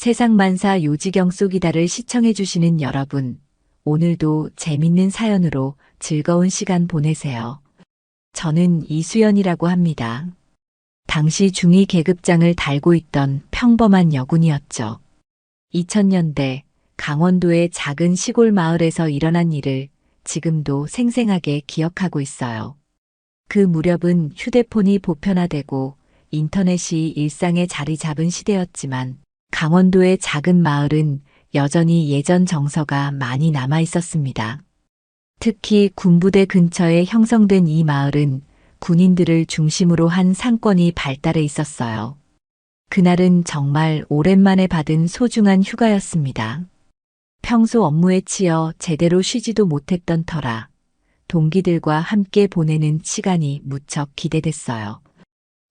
세상만사 요지경 속이다를 시청해주시는 여러분, 오늘도 재밌는 사연으로 즐거운 시간 보내세요. 저는 이수연이라고 합니다. 당시 중2 계급장을 달고 있던 평범한 여군이었죠. 2000년대 강원도의 작은 시골 마을에서 일어난 일을 지금도 생생하게 기억하고 있어요. 그 무렵은 휴대폰이 보편화되고 인터넷이 일상에 자리 잡은 시대였지만 강원도의 작은 마을은 여전히 예전 정서가 많이 남아 있었습니다. 특히 군부대 근처에 형성된 이 마을은 군인들을 중심으로 한 상권이 발달해 있었어요. 그날은 정말 오랜만에 받은 소중한 휴가였습니다. 평소 업무에 치여 제대로 쉬지도 못했던 터라 동기들과 함께 보내는 시간이 무척 기대됐어요.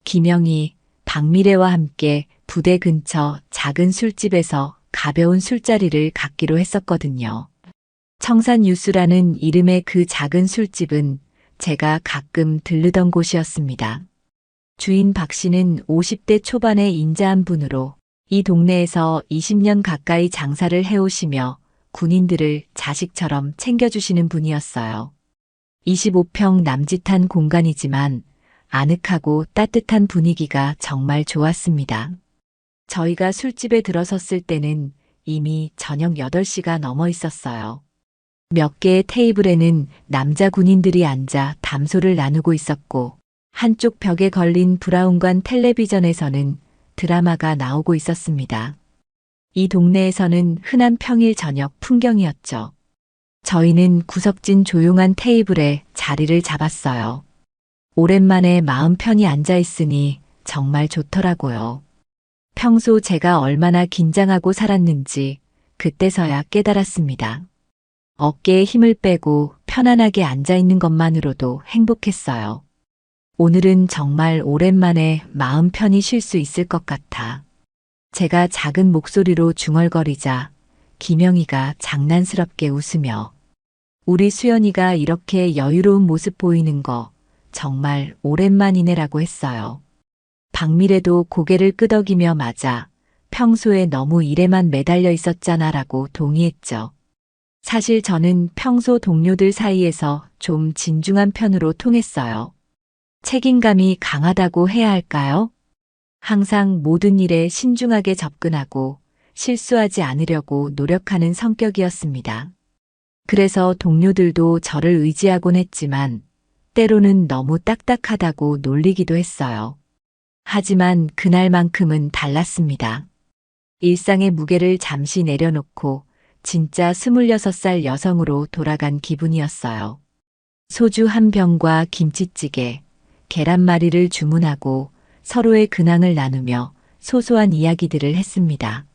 김영희, 박미래와 함께 부대 근처 작은 술집에서 가벼운 술자리를 갖기로 했었거든요. 청산유수라는 이름의 그 작은 술집은 제가 가끔 들르던 곳이었습니다. 주인 박 씨는 50대 초반의 인자한 분으로 이 동네에서 20년 가까이 장사를 해오시며 군인들을 자식처럼 챙겨주시는 분이었어요. 25평 남짓한 공간이지만 아늑하고 따뜻한 분위기가 정말 좋았습니다. 저희가 술집에 들어섰을 때는 이미 저녁 8시가 넘어 있었어요. 몇 개의 테이블에는 남자 군인들이 앉아 담소를 나누고 있었고 한쪽 벽에 걸린 브라운관 텔레비전에서는 드라마가 나오고 있었습니다. 이 동네에서는 흔한 평일 저녁 풍경이었죠. 저희는 구석진 조용한 테이블에 자리를 잡았어요. 오랜만에 마음 편히 앉아 있으니 정말 좋더라고요. 평소 제가 얼마나 긴장하고 살았는지 그때서야 깨달았습니다. 어깨에 힘을 빼고 편안하게 앉아 있는 것만으로도 행복했어요. 오늘은 정말 오랜만에 마음 편히 쉴 수 있을 것 같아. 제가 작은 목소리로 중얼거리자 김영희가 장난스럽게 웃으며 우리 수연이가 이렇게 여유로운 모습 보이는 거 정말 오랜만이네라고 했어요. 박미래도 고개를 끄덕이며 맞아 평소에 너무 일에만 매달려 있었잖아라고 동의했죠. 사실 저는 평소 동료들 사이에서 좀 진중한 편으로 통했어요. 책임감이 강하다고 해야 할까요? 항상 모든 일에 신중하게 접근하고 실수하지 않으려고 노력하는 성격이었습니다. 그래서 동료들도 저를 의지하곤 했지만 때로는 너무 딱딱하다고 놀리기도 했어요. 하지만 그날만큼은 달랐습니다. 일상의 무게를 잠시 내려놓고 진짜 26살 여성으로 돌아간 기분이었어요. 소주 한 병과 김치찌개, 계란말이를 주문하고 서로의 근황을 나누며 소소한 이야기들을 했습니다.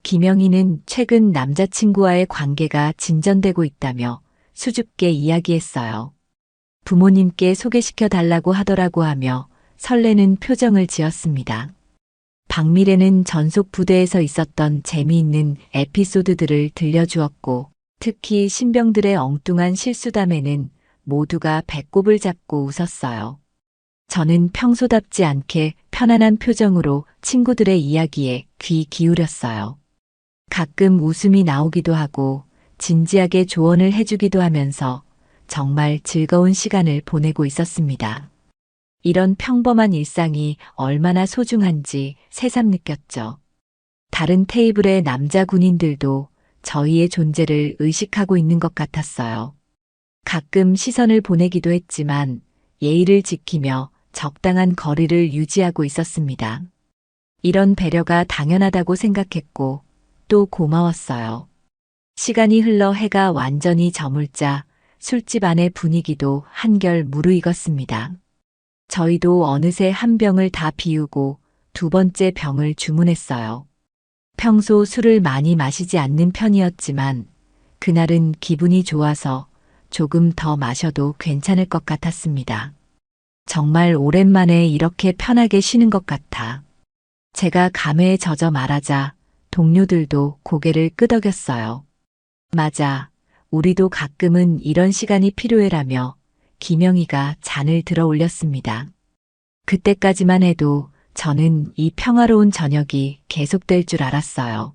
김영희는 최근 남자친구와의 관계가 진전되고 있다며 수줍게 이야기했어요. 부모님께 소개시켜 달라고 하더라고 하며 설레는 표정을 지었습니다. 박미래는 전속 부대에서 있었던 재미있는 에피소드들을 들려주었고 특히 신병들의 엉뚱한 실수담에는 모두가 배꼽을 잡고 웃었어요. 저는 평소답지 않게 편안한 표정으로 친구들의 이야기에 귀 기울였어요. 가끔 웃음이 나오기도 하고 진지하게 조언을 해주기도 하면서 정말 즐거운 시간을 보내고 있었습니다. 이런 평범한 일상이 얼마나 소중한지 새삼 느꼈죠. 다른 테이블의 남자 군인들도 저희의 존재를 의식하고 있는 것 같았어요. 가끔 시선을 보내기도 했지만 예의를 지키며 적당한 거리를 유지하고 있었습니다. 이런 배려가 당연하다고 생각했고 또 고마웠어요. 시간이 흘러 해가 완전히 저물자 술집 안의 분위기도 한결 무르익었습니다. 저희도 어느새 한 병을 다 비우고 두 번째 병을 주문했어요. 평소 술을 많이 마시지 않는 편이었지만 그날은 기분이 좋아서 조금 더 마셔도 괜찮을 것 같았습니다. 정말 오랜만에 이렇게 편하게 쉬는 것 같아. 제가 감회에 젖어 말하자 동료들도 고개를 끄덕였어요. 맞아, 우리도 가끔은 이런 시간이 필요해라며 김영희가 잔을 들어 올렸습니다. 그때까지만 해도 저는 이 평화로운 저녁이 계속될 줄 알았어요.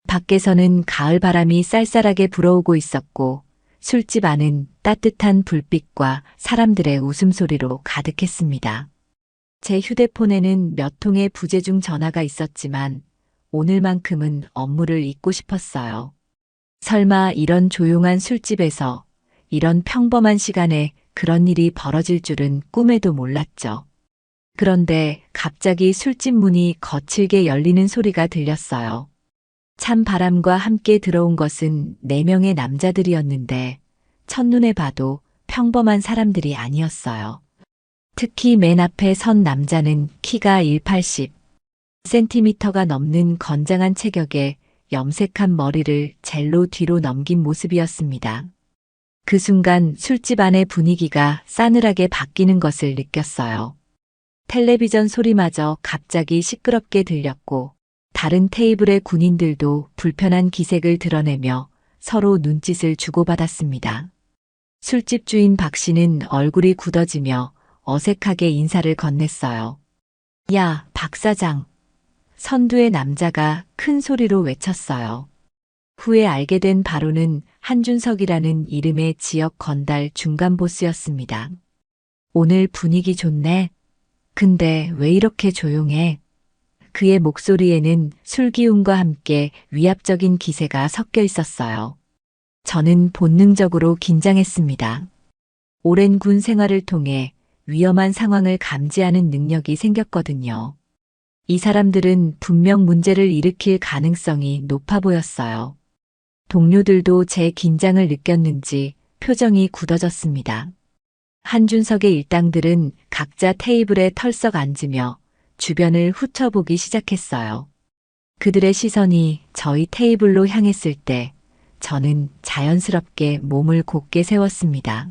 밖에서는 가을 바람이 쌀쌀하게 불어오고 있었고 술집 안은 따뜻한 불빛과 사람들의 웃음소리로 가득했습니다. 제 휴대폰에는 몇 통의 부재중 전화가 있었지만 오늘만큼은 업무를 잊고 싶었어요. 설마 이런 조용한 술집에서 이런 평범한 시간에 그런 일이 벌어질 줄은 꿈에도 몰랐죠. 그런데 갑자기 술집 문이 거칠게 열리는 소리가 들렸어요. 찬 바람과 함께 들어온 것은 4명의 남자들이었는데 첫눈에 봐도 평범한 사람들이 아니었어요. 특히 맨 앞에 선 남자는 키가 180cm가 넘는 건장한 체격에 염색한 머리를 젤로 뒤로 넘긴 모습이었습니다. 그 순간 술집 안의 분위기가 싸늘하게 바뀌는 것을 느꼈어요. 텔레비전 소리마저 갑자기 시끄럽게 들렸고 다른 테이블의 군인들도 불편한 기색을 드러내며 서로 눈짓을 주고받았습니다. 술집 주인 박 씨는 얼굴이 굳어지며 어색하게 인사를 건넸어요. 야, 박 사장. 선두의 남자가 큰 소리로 외쳤어요. 후에 알게 된 바로는 한준석이라는 이름의 지역 건달 중간 보스였습니다. 오늘 분위기 좋네. 근데 왜 이렇게 조용해? 그의 목소리에는 술기운과 함께 위압적인 기세가 섞여 있었어요. 저는 본능적으로 긴장했습니다. 오랜 군 생활을 통해 위험한 상황을 감지하는 능력이 생겼거든요. 이 사람들은 분명 문제를 일으킬 가능성이 높아 보였어요. 동료들도 제 긴장을 느꼈는지 표정이 굳어졌습니다. 한준석의 일당들은 각자 테이블에 털썩 앉으며 주변을 훑어보기 시작했어요. 그들의 시선이 저희 테이블로 향했을 때 저는 자연스럽게 몸을 곧게 세웠습니다.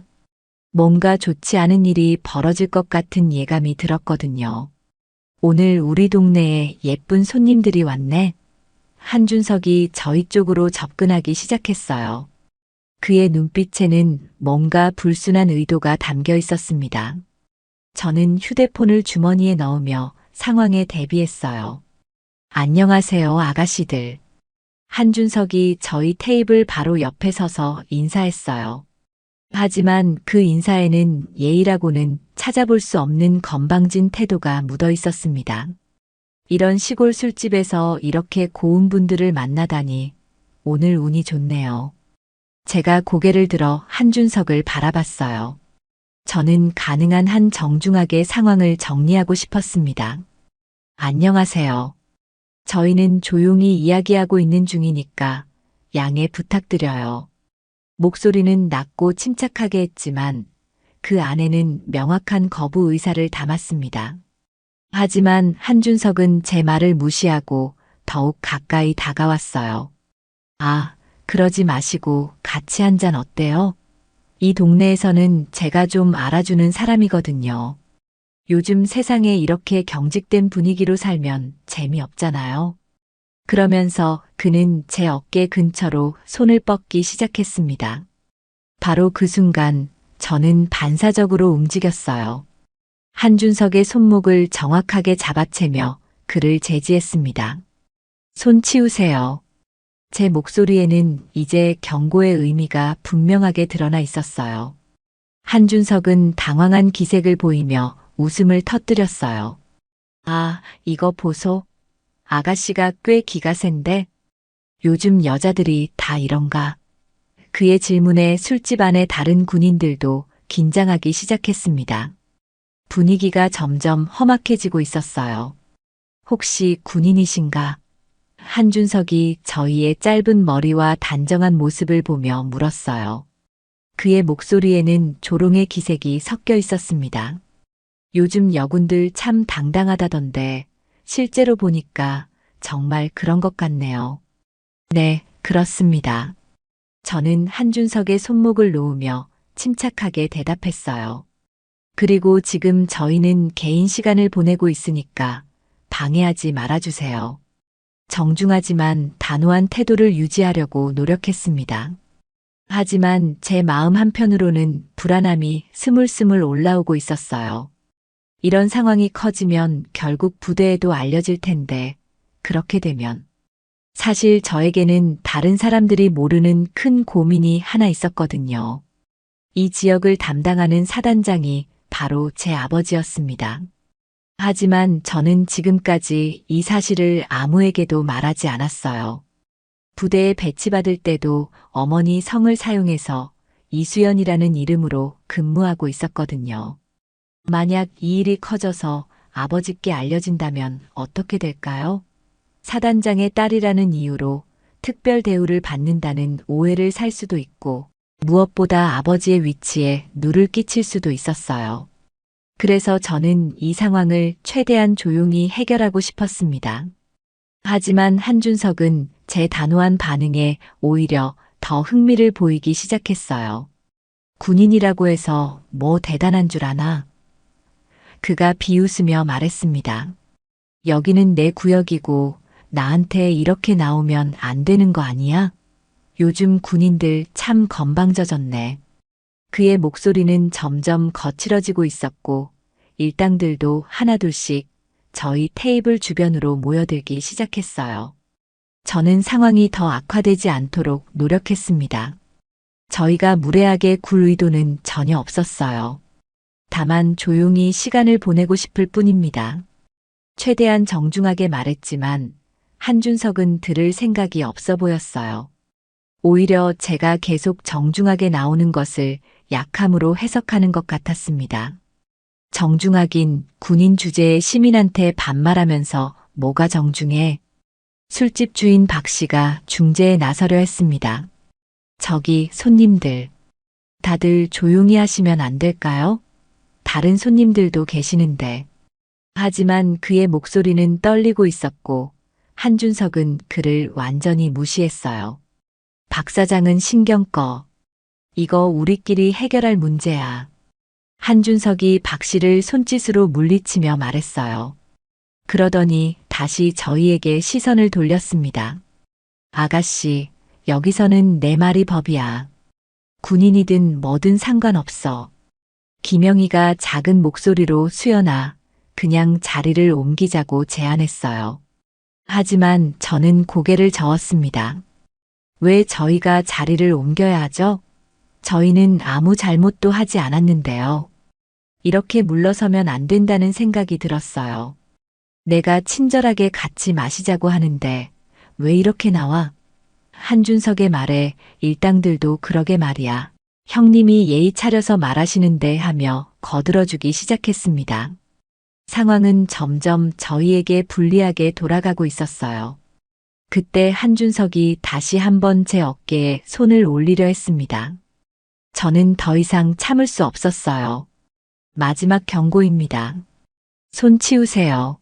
뭔가 좋지 않은 일이 벌어질 것 같은 예감이 들었거든요. 오늘 우리 동네에 예쁜 손님들이 왔네. 한준석이 저희 쪽으로 접근하기 시작했어요. 그의 눈빛에는 뭔가 불순한 의도가 담겨 있었습니다. 저는 휴대폰을 주머니에 넣으며 상황에 대비했어요. 안녕하세요, 아가씨들. 한준석이 저희 테이블 바로 옆에 서서 인사했어요. 하지만 그 인사에는 예의라고는 찾아볼 수 없는 건방진 태도가 묻어 있었습니다. 이런 시골 술집에서 이렇게 고운 분들을 만나다니 오늘 운이 좋네요. 제가 고개를 들어 한준석을 바라봤어요. 저는 가능한 한 정중하게 상황을 정리하고 싶었습니다. 안녕하세요. 저희는 조용히 이야기하고 있는 중이니까 양해 부탁드려요. 목소리는 낮고 침착하게 했지만 그 안에는 명확한 거부 의사를 담았습니다. 하지만 한준석은 제 말을 무시하고 더욱 가까이 다가왔어요. 아, 그러지 마시고 같이 한 잔 어때요? 이 동네에서는 제가 좀 알아주는 사람이거든요. 요즘 세상에 이렇게 경직된 분위기로 살면 재미없잖아요. 그러면서 그는 제 어깨 근처로 손을 뻗기 시작했습니다. 바로 그 순간 저는 반사적으로 움직였어요. 한준석의 손목을 정확하게 잡아채며 그를 제지했습니다. 손 치우세요. 제 목소리에는 이제 경고의 의미가 분명하게 드러나 있었어요. 한준석은 당황한 기색을 보이며 웃음을 터뜨렸어요. 아, 이거 보소. 아가씨가 꽤 기가 센데? 요즘 여자들이 다 이런가? 그의 질문에 술집 안의 다른 군인들도 긴장하기 시작했습니다. 분위기가 점점 험악해지고 있었어요. 혹시 군인이신가? 한준석이 저희의 짧은 머리와 단정한 모습을 보며 물었어요. 그의 목소리에는 조롱의 기색이 섞여 있었습니다. 요즘 여군들 참 당당하다던데 실제로 보니까 정말 그런 것 같네요. 네, 그렇습니다. 저는 한준석의 손목을 놓으며 침착하게 대답했어요. 그리고 지금 저희는 개인 시간을 보내고 있으니까 방해하지 말아주세요. 정중하지만 단호한 태도를 유지하려고 노력했습니다. 하지만 제 마음 한편으로는 불안함이 스물스물 올라오고 있었어요. 이런 상황이 커지면 결국 부대에도 알려질 텐데, 그렇게 되면 사실 저에게는 다른 사람들이 모르는 큰 고민이 하나 있었거든요. 이 지역을 담당하는 사단장이 바로 제 아버지였습니다. 하지만 저는 지금까지 이 사실을 아무에게도 말하지 않았어요. 부대에 배치받을 때도 어머니 성을 사용해서 이수연이라는 이름으로 근무하고 있었거든요. 만약 이 일이 커져서 아버지께 알려진다면 어떻게 될까요? 사단장의 딸이라는 이유로 특별 대우를 받는다는 오해를 살 수도 있고, 무엇보다 아버지의 위치에 누를 끼칠 수도 있었어요. 그래서 저는 이 상황을 최대한 조용히 해결하고 싶었습니다. 하지만 한준석은 제 단호한 반응에 오히려 더 흥미를 보이기 시작했어요. 군인이라고 해서 뭐 대단한 줄 아나? 그가 비웃으며 말했습니다. 여기는 내 구역이고 나한테 이렇게 나오면 안 되는 거 아니야? 요즘 군인들 참 건방져졌네. 그의 목소리는 점점 거칠어지고 있었고 일당들도 하나둘씩 저희 테이블 주변으로 모여들기 시작했어요. 저는 상황이 더 악화되지 않도록 노력했습니다. 저희가 무례하게 굴 의도는 전혀 없었어요. 다만 조용히 시간을 보내고 싶을 뿐입니다. 최대한 정중하게 말했지만 한준석은 들을 생각이 없어 보였어요. 오히려 제가 계속 정중하게 나오는 것을 약함으로 해석하는 것 같았습니다. 정중하긴 군인 주제에 시민한테 반말하면서 뭐가 정중해? 술집 주인 박 씨가 중재에 나서려 했습니다. 저기 손님들, 다들 조용히 하시면 안 될까요? 다른 손님들도 계시는데. 하지만 그의 목소리는 떨리고 있었고 한준석은 그를 완전히 무시했어요. 박 사장은 신경 꺼. 이거 우리끼리 해결할 문제야. 한준석이 박 씨를 손짓으로 물리치며 말했어요. 그러더니 다시 저희에게 시선을 돌렸습니다. 아가씨, 여기서는 내 말이 법이야. 군인이든 뭐든 상관없어. 김영희가 작은 목소리로 수연아, 그냥 자리를 옮기자고 제안했어요. 하지만 저는 고개를 저었습니다. 왜 저희가 자리를 옮겨야 하죠? 저희는 아무 잘못도 하지 않았는데요. 이렇게 물러서면 안 된다는 생각이 들었어요. 내가 친절하게 같이 마시자고 하는데 왜 이렇게 나와? 한준석의 말에 일당들도 그러게 말이야. 형님이 예의 차려서 말하시는데 하며 거들어주기 시작했습니다. 상황은 점점 저희에게 불리하게 돌아가고 있었어요. 그때 한준석이 다시 한번 제 어깨에 손을 올리려 했습니다. 저는 더 이상 참을 수 없었어요. 마지막 경고입니다. 손 치우세요.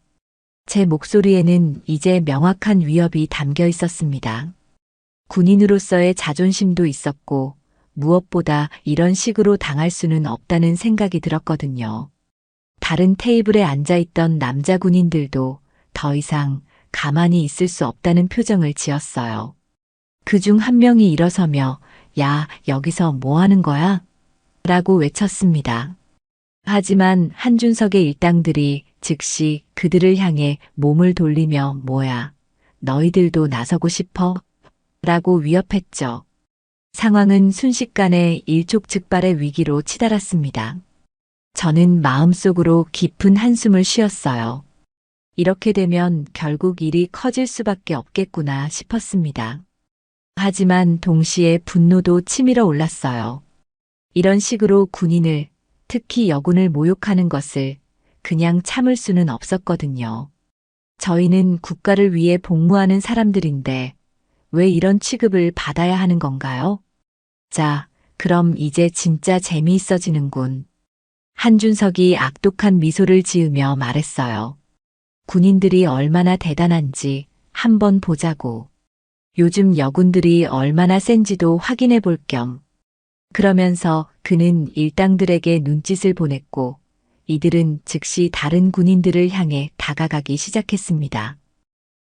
제 목소리에는 이제 명확한 위협이 담겨 있었습니다. 군인으로서의 자존심도 있었고 무엇보다 이런 식으로 당할 수는 없다는 생각이 들었거든요. 다른 테이블에 앉아있던 남자 군인들도 더 이상 가만히 있을 수 없다는 표정을 지었어요. 그중 한 명이 일어서며 야, 여기서 뭐 하는 거야? 라고 외쳤습니다. 하지만 한준석의 일당들이 즉시 그들을 향해 몸을 돌리며 뭐야, 너희들도 나서고 싶어? 라고 위협했죠. 상황은 순식간에 일촉즉발의 위기로 치달았습니다. 저는 마음속으로 깊은 한숨을 쉬었어요. 이렇게 되면 결국 일이 커질 수밖에 없겠구나 싶었습니다. 하지만 동시에 분노도 치밀어 올랐어요. 이런 식으로 군인을, 특히 여군을 모욕하는 것을 그냥 참을 수는 없었거든요. 저희는 국가를 위해 복무하는 사람들인데 왜 이런 취급을 받아야 하는 건가요? 자, 그럼 이제 진짜 재미있어지는군. 한준석이 악독한 미소를 지으며 말했어요. 군인들이 얼마나 대단한지 한번 보자고. 요즘 여군들이 얼마나 센지도 확인해 볼 겸. 그러면서 그는 일당들에게 눈짓을 보냈고 이들은 즉시 다른 군인들을 향해 다가가기 시작했습니다.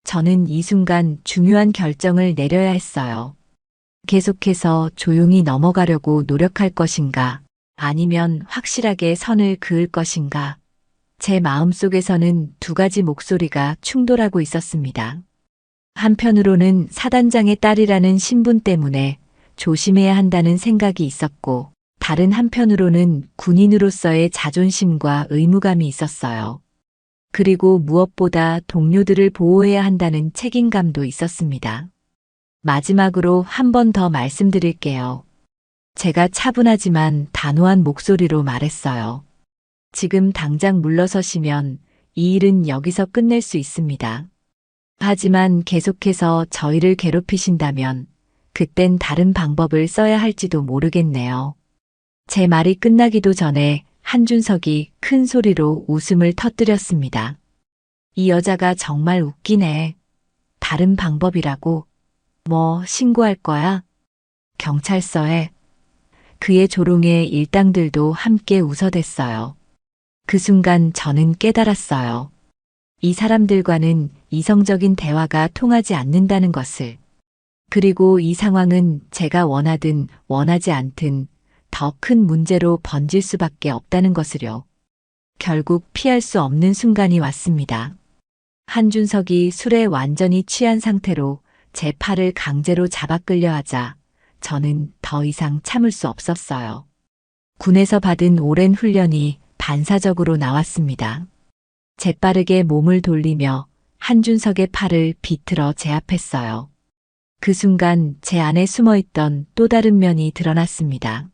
저는 이 순간 중요한 결정을 내려야 했어요. 계속해서 조용히 넘어가려고 노력할 것인가, 아니면 확실하게 선을 그을 것인가. 제 마음속에서는 두 가지 목소리가 충돌하고 있었습니다. 한편으로는 사단장의 딸이라는 신분 때문에 조심해야 한다는 생각이 있었고, 다른 한편으로는 군인으로서의 자존심과 의무감이 있었어요. 그리고 무엇보다 동료들을 보호해야 한다는 책임감도 있었습니다. 마지막으로 한 번 더 말씀드릴게요. 제가 차분하지만 단호한 목소리로 말했어요. 지금 당장 물러서시면 이 일은 여기서 끝낼 수 있습니다. 하지만 계속해서 저희를 괴롭히신다면 그땐 다른 방법을 써야 할지도 모르겠네요. 제 말이 끝나기도 전에 한준석이 큰 소리로 웃음을 터뜨렸습니다. 이 여자가 정말 웃기네. 다른 방법이라고? 뭐 신고할 거야? 경찰서에. 그의 조롱에 일당들도 함께 웃어댔어요. 그 순간 저는 깨달았어요. 이 사람들과는 이성적인 대화가 통하지 않는다는 것을. 그리고 이 상황은 제가 원하든 원하지 않든 더 큰 문제로 번질 수밖에 없다는 것을요. 결국 피할 수 없는 순간이 왔습니다. 한준석이 술에 완전히 취한 상태로 제 팔을 강제로 잡아 끌려 하자 저는 더 이상 참을 수 없었어요. 군에서 받은 오랜 훈련이 반사적으로 나왔습니다. 재빠르게 몸을 돌리며 한준석의 팔을 비틀어 제압했어요. 그 순간 제 안에 숨어있던 또 다른 면이 드러났습니다.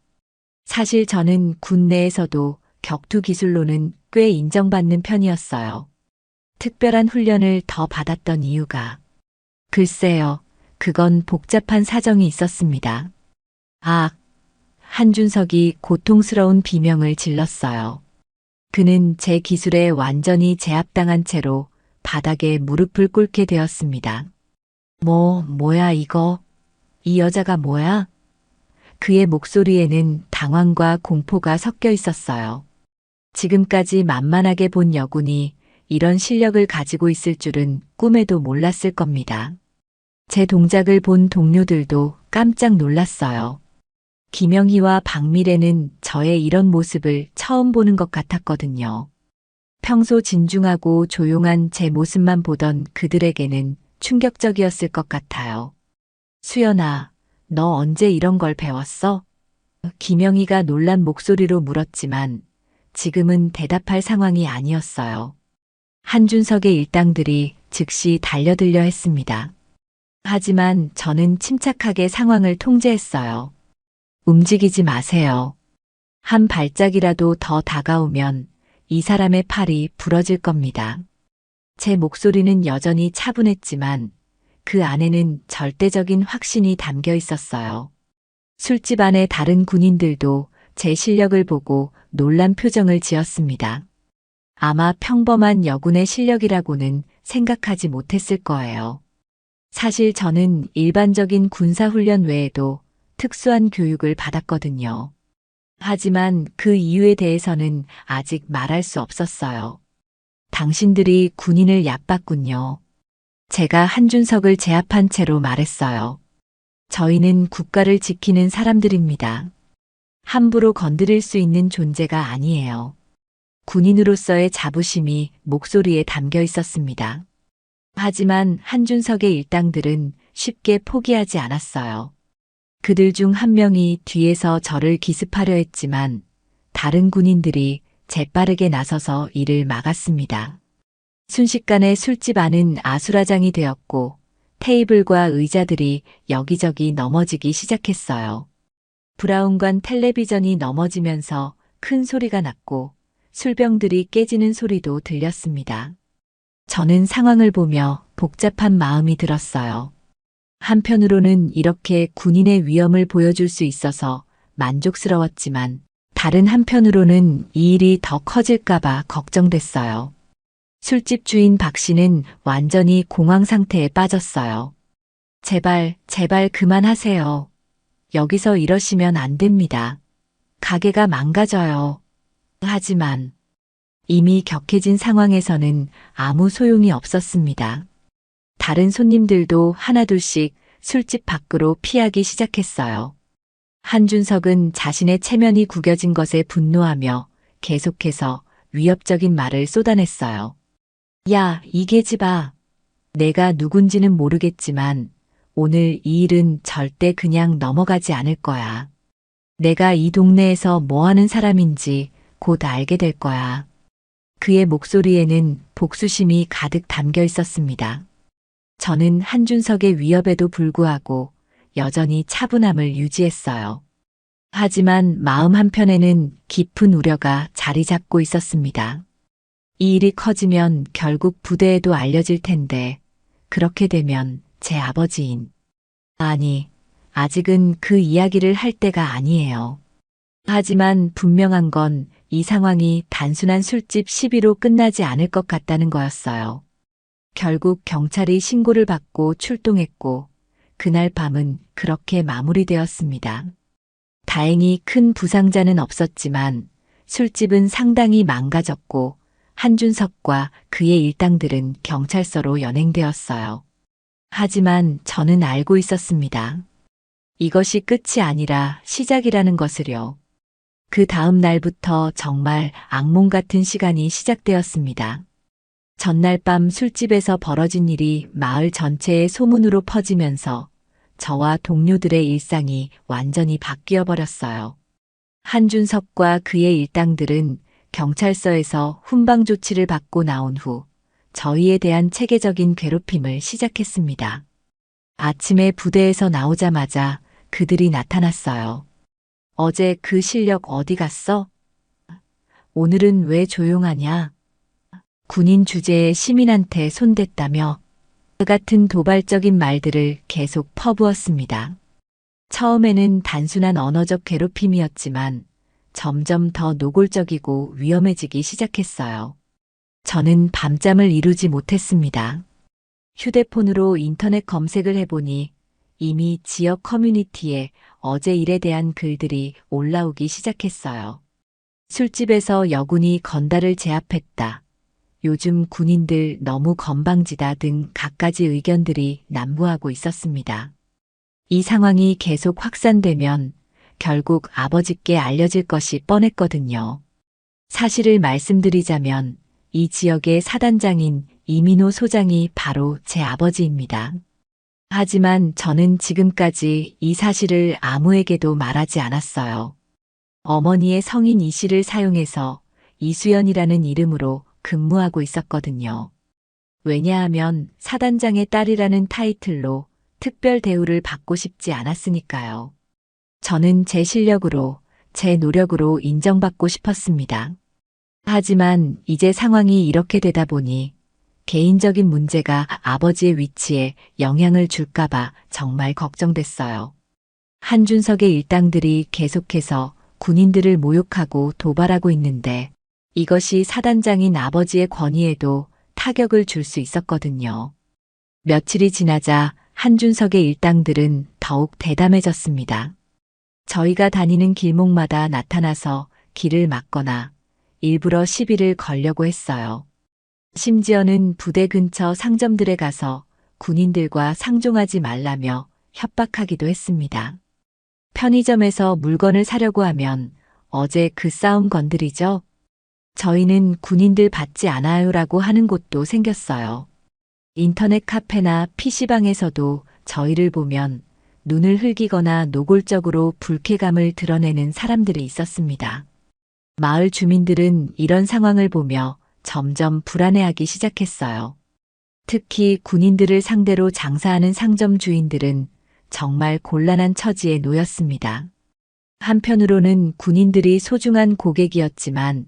사실 저는 군 내에서도 격투 기술로는 꽤 인정받는 편이었어요. 특별한 훈련을 더 받았던 이유가 글쎄요, 그건 복잡한 사정이 있었습니다. 아, 한준석이 고통스러운 비명을 질렀어요. 그는 제 기술에 완전히 제압당한 채로 바닥에 무릎을 꿇게 되었습니다. 뭐야 이거? 이 여자가 뭐야? 그의 목소리에는 당황과 공포가 섞여 있었어요. 지금까지 만만하게 본 여군이 이런 실력을 가지고 있을 줄은 꿈에도 몰랐을 겁니다. 제 동작을 본 동료들도 깜짝 놀랐어요. 김영희와 박미래는 저의 이런 모습을 처음 보는 것 같았거든요. 평소 진중하고 조용한 제 모습만 보던 그들에게는 충격적이었을 것 같아요. 수연아, 너 언제 이런 걸 배웠어? 김영희가 놀란 목소리로 물었지만 지금은 대답할 상황이 아니었어요. 한준석의 일당들이 즉시 달려들려 했습니다. 하지만 저는 침착하게 상황을 통제했어요. 움직이지 마세요. 한 발짝이라도 더 다가오면 이 사람의 팔이 부러질 겁니다. 제 목소리는 여전히 차분했지만 그 안에는 절대적인 확신이 담겨 있었어요. 술집 안의 다른 군인들도 제 실력을 보고 놀란 표정을 지었습니다. 아마 평범한 여군의 실력이라고는 생각하지 못했을 거예요. 사실 저는 일반적인 군사훈련 외에도 특수한 교육을 받았거든요. 하지만 그 이유에 대해서는 아직 말할 수 없었어요. 당신들이 군인을 얕봤군요. 제가 한준석을 제압한 채로 말했어요. 저희는 국가를 지키는 사람들입니다. 함부로 건드릴 수 있는 존재가 아니에요. 군인으로서의 자부심이 목소리에 담겨 있었습니다. 하지만 한준석의 일당들은 쉽게 포기하지 않았어요. 그들 중 한 명이 뒤에서 저를 기습하려 했지만 다른 군인들이 재빠르게 나서서 이를 막았습니다. 순식간에 술집 안은 아수라장이 되었고 테이블과 의자들이 여기저기 넘어지기 시작했어요. 브라운관 텔레비전이 넘어지면서 큰 소리가 났고 술병들이 깨지는 소리도 들렸습니다. 저는 상황을 보며 복잡한 마음이 들었어요. 한편으로는 이렇게 군인의 위엄을 보여줄 수 있어서 만족스러웠지만 다른 한편으로는 이 일이 더 커질까봐 걱정됐어요. 술집 주인 박 씨는 완전히 공황 상태에 빠졌어요. 제발 그만하세요. 여기서 이러시면 안 됩니다. 가게가 망가져요. 하지만 이미 격해진 상황에서는 아무 소용이 없었습니다. 다른 손님들도 하나둘씩 술집 밖으로 피하기 시작했어요. 한준석은 자신의 체면이 구겨진 것에 분노하며 계속해서 위협적인 말을 쏟아냈어요. 야, 이 계집아. 내가 누군지는 모르겠지만 오늘 이 일은 절대 그냥 넘어가지 않을 거야. 내가 이 동네에서 뭐 하는 사람인지 곧 알게 될 거야. 그의 목소리에는 복수심이 가득 담겨 있었습니다. 저는 한준석의 위협에도 불구하고 여전히 차분함을 유지했어요. 하지만 마음 한편에는 깊은 우려가 자리 잡고 있었습니다. 이 일이 커지면 결국 부대에도 알려질 텐데 그렇게 되면 제 아버지인 아니, 아직은 그 이야기를 할 때가 아니에요. 하지만 분명한 건 이 상황이 단순한 술집 시비로 끝나지 않을 것 같다는 거였어요. 결국 경찰이 신고를 받고 출동했고 그날 밤은 그렇게 마무리되었습니다. 다행히 큰 부상자는 없었지만 술집은 상당히 망가졌고 한준석과 그의 일당들은 경찰서로 연행되었어요. 하지만 저는 알고 있었습니다. 이것이 끝이 아니라 시작이라는 것을요. 그 다음 날부터 정말 악몽 같은 시간이 시작되었습니다. 전날 밤 술집에서 벌어진 일이 마을 전체에 소문으로 퍼지면서 저와 동료들의 일상이 완전히 바뀌어 버렸어요. 한준석과 그의 일당들은 경찰서에서 훈방 조치를 받고 나온 후 저희에 대한 체계적인 괴롭힘을 시작했습니다. 아침에 부대에서 나오자마자 그들이 나타났어요. 어제 그 실력 어디 갔어? 오늘은 왜 조용하냐? 군인 주제에 시민한테 손댔다며 그 같은 도발적인 말들을 계속 퍼부었습니다. 처음에는 단순한 언어적 괴롭힘이었지만 점점 더 노골적이고 위험해지기 시작했어요. 저는 밤잠을 이루지 못했습니다. 휴대폰으로 인터넷 검색을 해보니 이미 지역 커뮤니티에 어제 일에 대한 글들이 올라오기 시작했어요. 술집에서 여군이 건달을 제압했다. 요즘 군인들 너무 건방지다 등 갖가지 의견들이 난무하고 있었습니다. 이 상황이 계속 확산되면 결국 아버지께 알려질 것이 뻔했거든요. 사실을 말씀드리자면 이 지역의 사단장인 이민호 소장이 바로 제 아버지입니다. 하지만 저는 지금까지 이 사실을 아무에게도 말하지 않았어요. 어머니의 성인 이 씨를 사용해서 이수연이라는 이름으로 근무하고 있었거든요. 왜냐하면 사단장의 딸이라는 타이틀로 특별 대우를 받고 싶지 않았으니까요. 저는 제 실력으로, 제 노력으로 인정받고 싶었습니다. 하지만 이제 상황이 이렇게 되다 보니 개인적인 문제가 아버지의 위치에 영향을 줄까봐 정말 걱정됐어요. 한준석의 일당들이 계속해서 군인들을 모욕하고 도발하고 있는데 이것이 사단장인 아버지의 권위에도 타격을 줄 수 있었거든요. 며칠이 지나자 한준석의 일당들은 더욱 대담해졌습니다. 저희가 다니는 길목마다 나타나서 길을 막거나 일부러 시비를 걸려고 했어요. 심지어는 부대 근처 상점들에 가서 군인들과 상종하지 말라며 협박하기도 했습니다. 편의점에서 물건을 사려고 하면 어제 그 싸움 건드리죠? 저희는 군인들 받지 않아요라고 하는 곳도 생겼어요. 인터넷 카페나 PC방에서도 저희를 보면 눈을 흘기거나 노골적으로 불쾌감을 드러내는 사람들이 있었습니다. 마을 주민들은 이런 상황을 보며 점점 불안해하기 시작했어요. 특히 군인들을 상대로 장사하는 상점 주인들은 정말 곤란한 처지에 놓였습니다. 한편으로는 군인들이 소중한 고객이었지만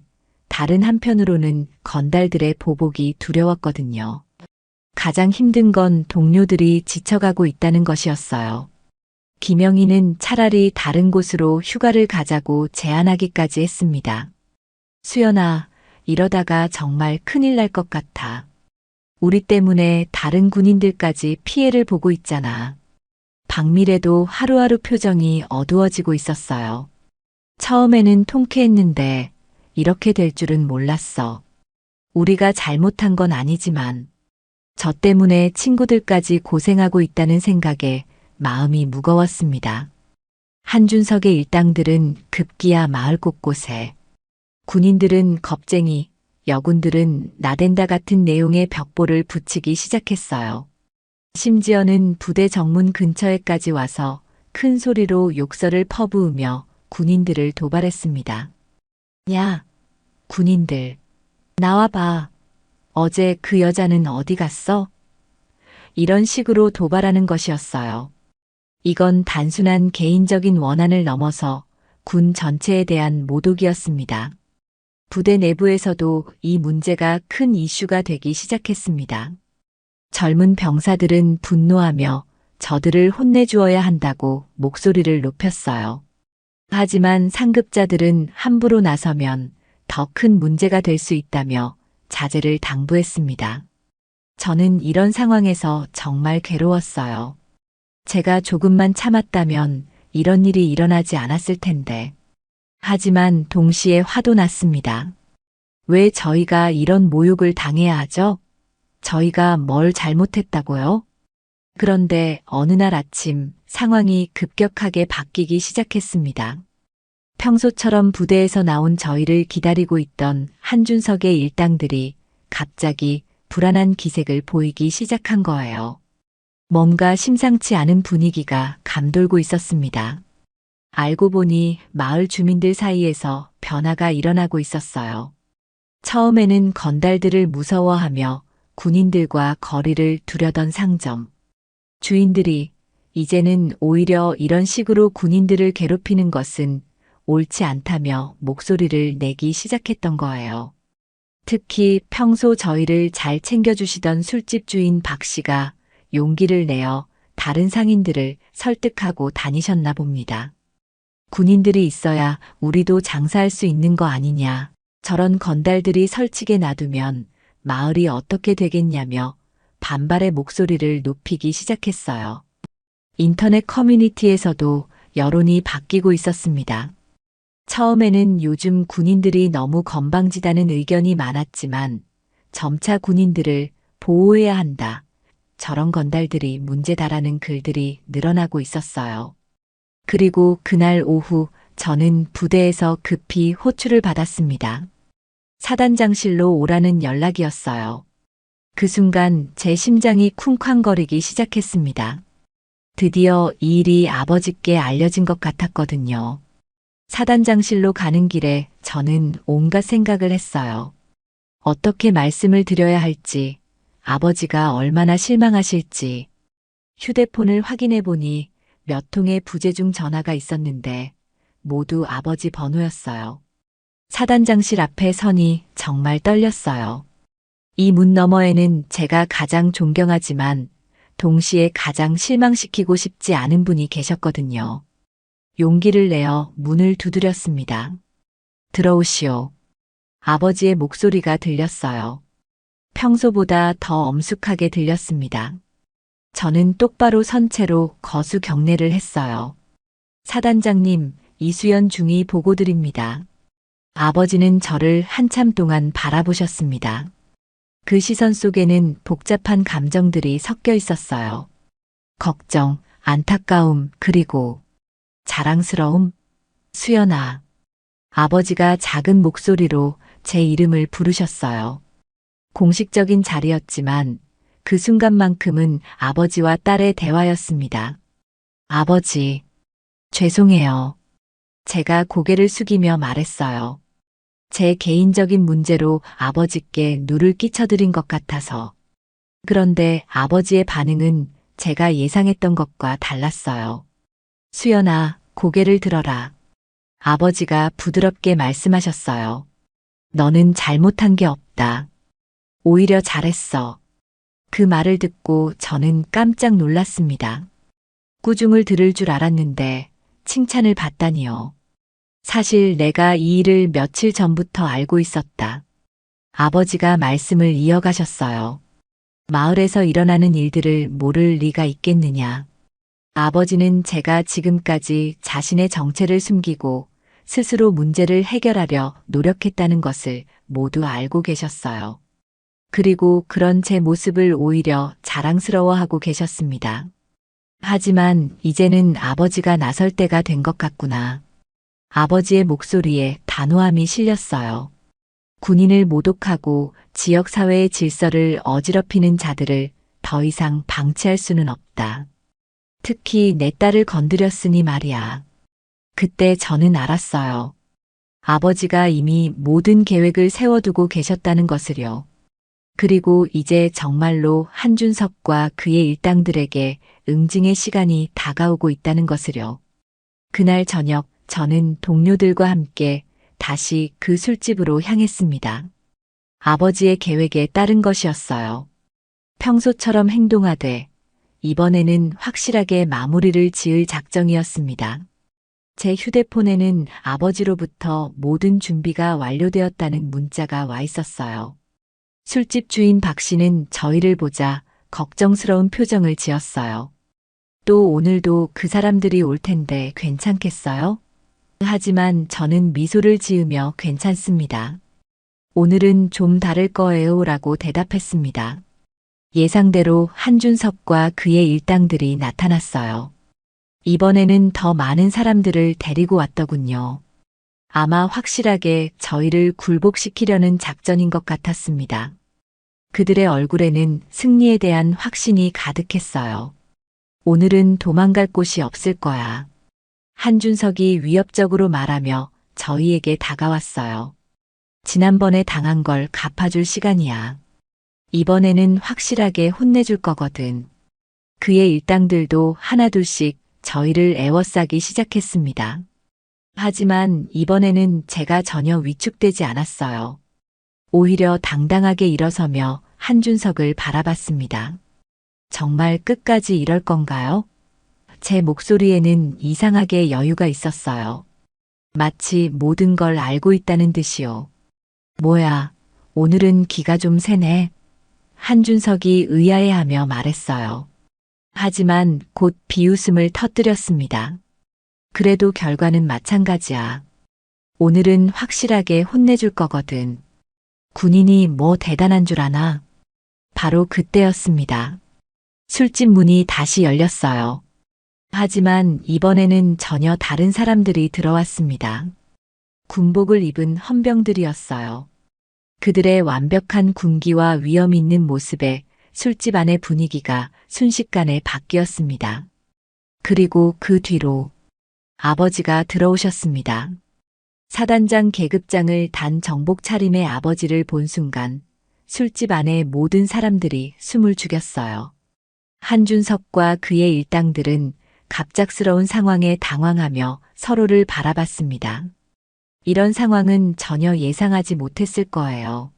다른 한편으로는 건달들의 보복이 두려웠거든요. 가장 힘든 건 동료들이 지쳐가고 있다는 것이었어요. 김영희는 차라리 다른 곳으로 휴가를 가자고 제안하기까지 했습니다. 수연아, 이러다가 정말 큰일 날 것 같아. 우리 때문에 다른 군인들까지 피해를 보고 있잖아. 박미래도 하루하루 표정이 어두워지고 있었어요. 처음에는 통쾌했는데 이렇게 될 줄은 몰랐어. 우리가 잘못한 건 아니지만 저 때문에 친구들까지 고생하고 있다는 생각에 마음이 무거웠습니다. 한준석의 일당들은 급기야 마을 곳곳에, 군인들은 겁쟁이, 여군들은 나댄다 같은 내용의 벽보를 붙이기 시작했어요. 심지어는 부대 정문 근처에까지 와서 큰 소리로 욕설을 퍼부으며 군인들을 도발했습니다. 야, 군인들, 나와봐. 어제 그 여자는 어디 갔어? 이런 식으로 도발하는 것이었어요. 이건 단순한 개인적인 원한을 넘어서 군 전체에 대한 모독이었습니다. 부대 내부에서도 이 문제가 큰 이슈가 되기 시작했습니다. 젊은 병사들은 분노하며 저들을 혼내주어야 한다고 목소리를 높였어요. 하지만 상급자들은 함부로 나서면 더 큰 문제가 될 수 있다며 자제를 당부했습니다. 저는 이런 상황에서 정말 괴로웠어요. 제가 조금만 참았다면 이런 일이 일어나지 않았을 텐데. 하지만 동시에 화도 났습니다. 왜 저희가 이런 모욕을 당해야 하죠? 저희가 뭘 잘못했다고요? 그런데 어느 날 아침 상황이 급격하게 바뀌기 시작했습니다. 평소처럼 부대에서 나온 저희를 기다리고 있던 한준석의 일당들이 갑자기 불안한 기색을 보이기 시작한 거예요. 뭔가 심상치 않은 분위기가 감돌고 있었습니다. 알고 보니 마을 주민들 사이에서 변화가 일어나고 있었어요. 처음에는 건달들을 무서워하며 군인들과 거리를 두려던 상점. 주인들이 이제는 오히려 이런 식으로 군인들을 괴롭히는 것은 옳지 않다며 목소리를 내기 시작했던 거예요. 특히 평소 저희를 잘 챙겨주시던 술집 주인 박 씨가 용기를 내어 다른 상인들을 설득하고 다니셨나 봅니다. 군인들이 있어야 우리도 장사할 수 있는 거 아니냐. 저런 건달들이 설치게 놔두면 마을이 어떻게 되겠냐며 반발의 목소리를 높이기 시작했어요. 인터넷 커뮤니티에서도 여론이 바뀌고 있었습니다. 처음에는 요즘 군인들이 너무 건방지다는 의견이 많았지만 점차 군인들을 보호해야 한다. 저런 건달들이 문제다라는 글들이 늘어나고 있었어요. 그리고 그날 오후 저는 부대에서 급히 호출을 받았습니다. 사단장실로 오라는 연락이었어요. 그 순간 제 심장이 쿵쾅거리기 시작했습니다. 드디어 이 일이 아버지께 알려진 것 같았거든요. 사단장실로 가는 길에 저는 온갖 생각을 했어요. 어떻게 말씀을 드려야 할지, 아버지가 얼마나 실망하실지. 휴대폰을 확인해 보니 몇 통의 부재중 전화가 있었는데 모두 아버지 번호였어요. 사단장실 앞에 서니 정말 떨렸어요. 이 문 너머에는 제가 가장 존경하지만 동시에 가장 실망시키고 싶지 않은 분이 계셨거든요. 용기를 내어 문을 두드렸습니다. 들어오시오. 아버지의 목소리가 들렸어요. 평소보다 더 엄숙하게 들렸습니다. 저는 똑바로 선 채로 거수 경례를 했어요. 사단장님, 이수연 중위 보고드립니다. 아버지는 저를 한참 동안 바라보셨습니다. 그 시선 속에는 복잡한 감정들이 섞여 있었어요. 걱정, 안타까움, 그리고 자랑스러움. 수연아. 아버지가 작은 목소리로 제 이름을 부르셨어요. 공식적인 자리였지만 그 순간만큼은 아버지와 딸의 대화였습니다. 아버지, 죄송해요. 제가 고개를 숙이며 말했어요. 제 개인적인 문제로 아버지께 누를 끼쳐드린 것 같아서. 그런데 아버지의 반응은 제가 예상했던 것과 달랐어요. 수연아, 고개를 들어라. 아버지가 부드럽게 말씀하셨어요. 너는 잘못한 게 없다. 오히려 잘했어. 그 말을 듣고 저는 깜짝 놀랐습니다. 꾸중을 들을 줄 알았는데 칭찬을 받다니요. 사실 내가 이 일을 며칠 전부터 알고 있었다. 아버지가 말씀을 이어가셨어요. 마을에서 일어나는 일들을 모를 리가 있겠느냐. 아버지는 제가 지금까지 자신의 정체를 숨기고 스스로 문제를 해결하려 노력했다는 것을 모두 알고 계셨어요. 그리고 그런 제 모습을 오히려 자랑스러워하고 계셨습니다. 하지만 이제는 아버지가 나설 때가 된 것 같구나. 아버지의 목소리에 단호함이 실렸어요. 군인을 모독하고 지역 사회의 질서를 어지럽히는 자들을 더 이상 방치할 수는 없다. 특히 내 딸을 건드렸으니 말이야. 그때 저는 알았어요. 아버지가 이미 모든 계획을 세워두고 계셨다는 것을요. 그리고 이제 정말로 한준석과 그의 일당들에게 응징의 시간이 다가오고 있다는 것을요. 그날 저녁 저는 동료들과 함께 다시 그 술집으로 향했습니다. 아버지의 계획에 따른 것이었어요. 평소처럼 행동하되 이번에는 확실하게 마무리를 지을 작정이었습니다. 제 휴대폰에는 아버지로부터 모든 준비가 완료되었다는 문자가 와 있었어요. 술집 주인 박 씨는 저희를 보자 걱정스러운 표정을 지었어요. 또 오늘도 그 사람들이 올 텐데 괜찮겠어요? 하지만 저는 미소를 지으며 괜찮습니다. 오늘은 좀 다를 거예요 라고 대답했습니다. 예상대로 한준석과 그의 일당들이 나타났어요. 이번에는 더 많은 사람들을 데리고 왔더군요. 아마 확실하게 저희를 굴복시키려는 작전인 것 같았습니다. 그들의 얼굴에는 승리에 대한 확신이 가득했어요. 오늘은 도망갈 곳이 없을 거야. 한준석이 위협적으로 말하며 저희에게 다가왔어요. 지난번에 당한 걸 갚아줄 시간이야. 이번에는 확실하게 혼내줄 거거든. 그의 일당들도 하나둘씩 저희를 애워싸기 시작했습니다. 하지만 이번에는 제가 전혀 위축되지 않았어요. 오히려 당당하게 일어서며 한준석을 바라봤습니다. 정말 끝까지 이럴 건가요? 제 목소리에는 이상하게 여유가 있었어요. 마치 모든 걸 알고 있다는 듯이요. 뭐야, 오늘은 기가 좀 세네. 한준석이 의아해하며 말했어요. 하지만 곧 비웃음을 터뜨렸습니다. 그래도 결과는 마찬가지야. 오늘은 확실하게 혼내줄 거거든. 군인이 뭐 대단한 줄 아나? 바로 그때였습니다. 술집 문이 다시 열렸어요. 하지만 이번에는 전혀 다른 사람들이 들어왔습니다. 군복을 입은 헌병들이었어요. 그들의 완벽한 군기와 위험 있는 모습에 술집 안의 분위기가 순식간에 바뀌었습니다. 그리고 그 뒤로 아버지가 들어오셨습니다. 사단장 계급장을 단 정복 차림의 아버지를 본 순간 술집 안의 모든 사람들이 숨을 죽였어요. 한준석과 그의 일당들은 갑작스러운 상황에 당황하며 서로를 바라봤습니다. 이런 상황은 전혀 예상하지 못했을 거예요.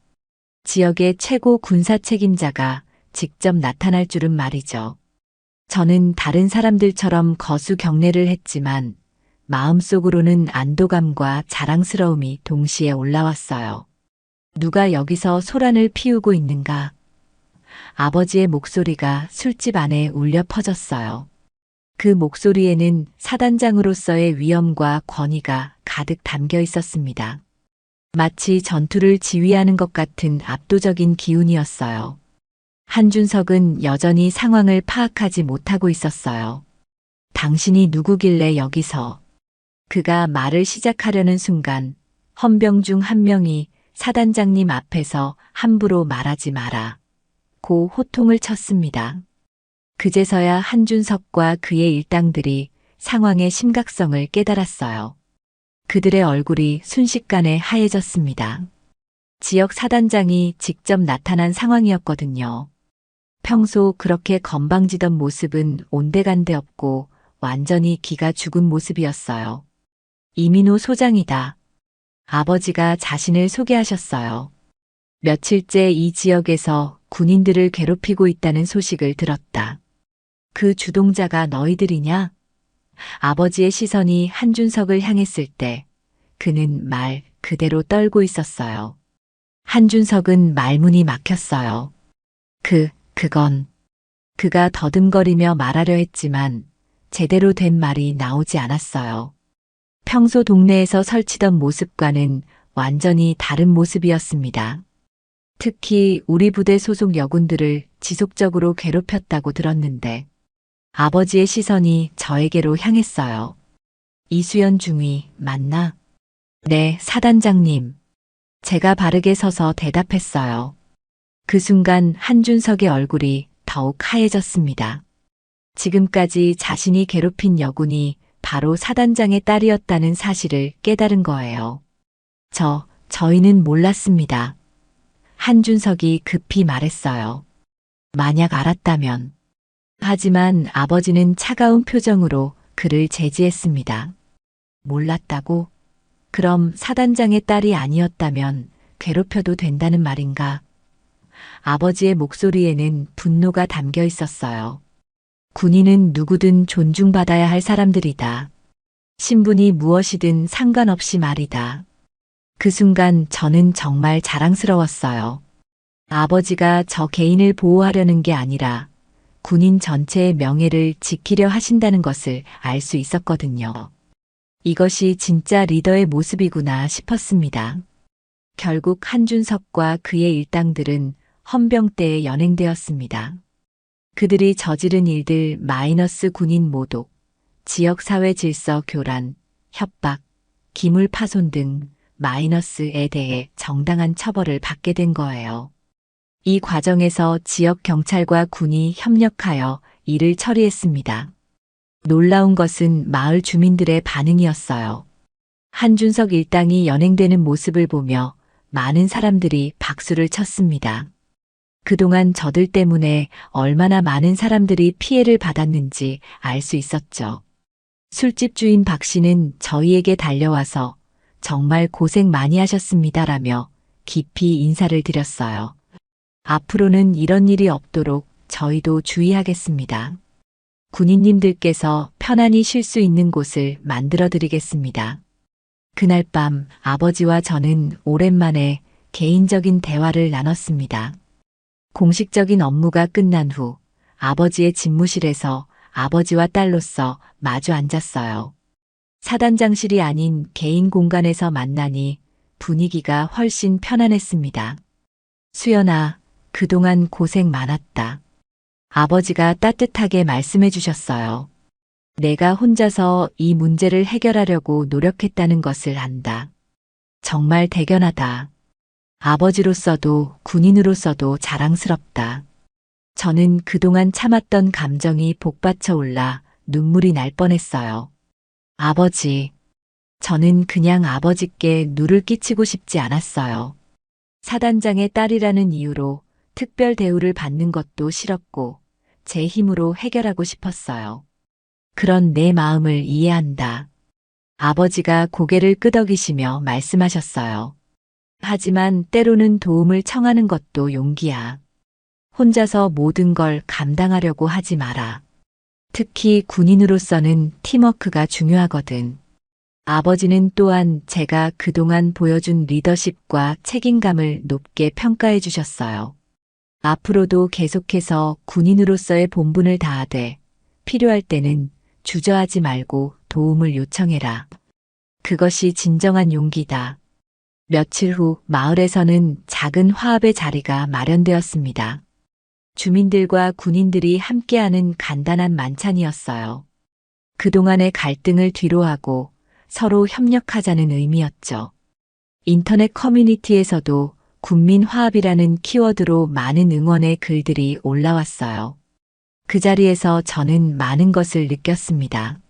지역의 최고 군사 책임자가 직접 나타날 줄은 말이죠. 저는 다른 사람들처럼 거수 경례를 했지만 마음속으로는 안도감과 자랑스러움이 동시에 올라왔어요. 누가 여기서 소란을 피우고 있는가? 아버지의 목소리가 술집 안에 울려 퍼졌어요. 그 목소리에는 사단장으로서의 위엄과 권위가 가득 담겨 있었습니다. 마치 전투를 지휘하는 것 같은 압도적인 기운이었어요. 한준석은 여전히 상황을 파악하지 못하고 있었어요. 당신이 누구길래 여기서? 그가 말을 시작하려는 순간 헌병 중 한 명이 사단장님 앞에서 함부로 말하지 마라. 고 호통을 쳤습니다. 그제서야 한준석과 그의 일당들이 상황의 심각성을 깨달았어요. 그들의 얼굴이 순식간에 하얘졌습니다. 지역 사단장이 직접 나타난 상황이었거든요. 평소 그렇게 건방지던 모습은 온데간데 없고 완전히 기가 죽은 모습이었어요. 이민호 소장이다. 아버지가 자신을 소개하셨어요. 며칠째 이 지역에서 군인들을 괴롭히고 있다는 소식을 들었다. 그 주동자가 너희들이냐? 아버지의 시선이 한준석을 향했을 때 그는 말 그대로 떨고 있었어요. 한준석은 말문이 막혔어요. 그건. 그가 더듬거리며 말하려 했지만 제대로 된 말이 나오지 않았어요. 평소 동네에서 설치던 모습과는 완전히 다른 모습이었습니다. 특히 우리 부대 소속 여군들을 지속적으로 괴롭혔다고 들었는데 아버지의 시선이 저에게로 향했어요. 이수연 중위 맞나? 네, 사단장님. 제가 바르게 서서 대답했어요. 그 순간 한준석의 얼굴이 더욱 하얘졌습니다. 지금까지 자신이 괴롭힌 여군이 바로 사단장의 딸이었다는 사실을 깨달은 거예요. 저희는 몰랐습니다. 한준석이 급히 말했어요. 만약 알았다면. 하지만 아버지는 차가운 표정으로 그를 제지했습니다. 몰랐다고? 그럼 사단장의 딸이 아니었다면 괴롭혀도 된다는 말인가? 아버지의 목소리에는 분노가 담겨 있었어요. 군인은 누구든 존중받아야 할 사람들이다. 신분이 무엇이든 상관없이 말이다. 그 순간 저는 정말 자랑스러웠어요. 아버지가 저 개인을 보호하려는 게 아니라 군인 전체의 명예를 지키려 하신다는 것을 알 수 있었거든요. 이것이 진짜 리더의 모습이구나 싶었습니다. 결국 한준석과 그의 일당들은 헌병대에 연행되었습니다. 그들이 저지른 일들 마이너스 군인 모독, 지역사회 질서 교란, 협박, 기물 파손 등 마이너스에 대해 정당한 처벌을 받게 된 거예요. 이 과정에서 지역 경찰과 군이 협력하여 이를 처리했습니다. 놀라운 것은 마을 주민들의 반응이었어요. 한준석 일당이 연행되는 모습을 보며 많은 사람들이 박수를 쳤습니다. 그동안 저들 때문에 얼마나 많은 사람들이 피해를 받았는지 알 수 있었죠. 술집 주인 박 씨는 저희에게 달려와서 정말 고생 많이 하셨습니다라며 깊이 인사를 드렸어요. 앞으로는 이런 일이 없도록 저희도 주의하겠습니다. 군인님들께서 편안히 쉴 수 있는 곳을 만들어 드리겠습니다. 그날 밤 아버지와 저는 오랜만에 개인적인 대화를 나눴습니다. 공식적인 업무가 끝난 후 아버지의 집무실에서 아버지와 딸로서 마주 앉았어요. 사단장실이 아닌 개인 공간에서 만나니 분위기가 훨씬 편안했습니다. 수연아, 그동안 고생 많았다. 아버지가 따뜻하게 말씀해 주셨어요. 내가 혼자서 이 문제를 해결하려고 노력했다는 것을 안다. 정말 대견하다. 아버지로서도 군인으로서도 자랑스럽다. 저는 그동안 참았던 감정이 복받쳐 올라 눈물이 날 뻔했어요. 아버지, 저는 그냥 아버지께 누를 끼치고 싶지 않았어요. 사단장의 딸이라는 이유로 특별 대우를 받는 것도 싫었고 제 힘으로 해결하고 싶었어요. 그런 내 마음을 이해한다. 아버지가 고개를 끄덕이시며 말씀하셨어요. 하지만 때로는 도움을 청하는 것도 용기야. 혼자서 모든 걸 감당하려고 하지 마라. 특히 군인으로서는 팀워크가 중요하거든. 아버지는 또한 제가 그동안 보여준 리더십과 책임감을 높게 평가해 주셨어요. 앞으로도 계속해서 군인으로서의 본분을 다하되 필요할 때는 주저하지 말고 도움을 요청해라. 그것이 진정한 용기다. 며칠 후 마을에서는 작은 화합의 자리가 마련되었습니다. 주민들과 군인들이 함께하는 간단한 만찬이었어요. 그동안의 갈등을 뒤로하고 서로 협력하자는 의미였죠. 인터넷 커뮤니티에서도 군민 화합이라는 키워드로 많은 응원의 글들이 올라왔어요. 그 자리에서 저는 많은 것을 느꼈습니다.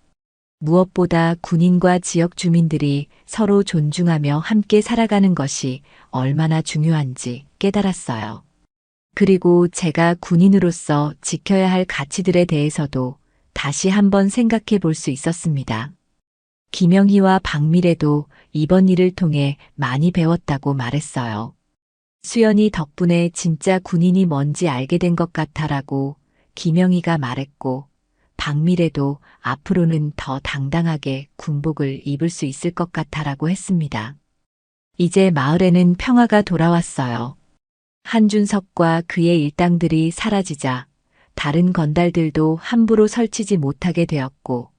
무엇보다 군인과 지역 주민들이 서로 존중하며 함께 살아가는 것이 얼마나 중요한지 깨달았어요. 그리고 제가 군인으로서 지켜야 할 가치들에 대해서도 다시 한번 생각해 볼 수 있었습니다. 김영희와 박미래도 이번 일을 통해 많이 배웠다고 말했어요. 수연이 덕분에 진짜 군인이 뭔지 알게 된 것 같아라고 김영희가 말했고, 박미래도 앞으로는 더 당당하게 군복을 입을 수 있을 것 같아라고 했습니다. 이제 마을에는 평화가 돌아왔어요. 한준석과 그의 일당들이 사라지자 다른 건달들도 함부로 설치지 못하게 되었고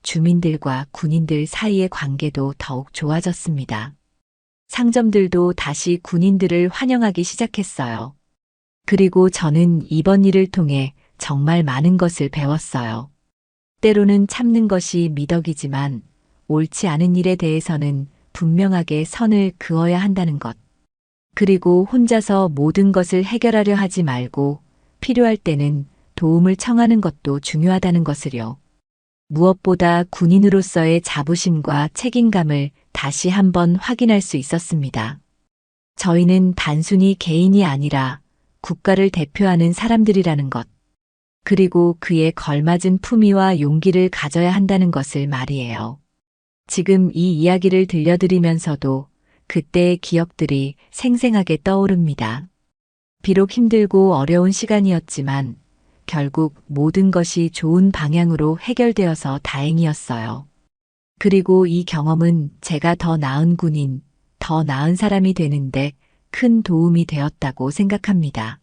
주민들과 군인들 사이의 관계도 더욱 좋아졌습니다. 상점들도 다시 군인들을 환영하기 시작했어요. 그리고 저는 이번 일을 통해 정말 많은 것을 배웠어요. 때로는 참는 것이 미덕이지만 옳지 않은 일에 대해서는 분명하게 선을 그어야 한다는 것. 그리고 혼자서 모든 것을 해결하려 하지 말고 필요할 때는 도움을 청하는 것도 중요하다는 것을요. 무엇보다 군인으로서의 자부심과 책임감을 다시 한번 확인할 수 있었습니다. 저희는 단순히 개인이 아니라 국가를 대표하는 사람들이라는 것, 그리고 그에 걸맞은 품위와 용기를 가져야 한다는 것을 말이에요. 지금 이 이야기를 들려드리면서도 그때의 기억들이 생생하게 떠오릅니다. 비록 힘들고 어려운 시간이었지만 결국 모든 것이 좋은 방향으로 해결되어서 다행이었어요. 그리고 이 경험은 제가 더 나은 군인, 더 나은 사람이 되는데 큰 도움이 되었다고 생각합니다.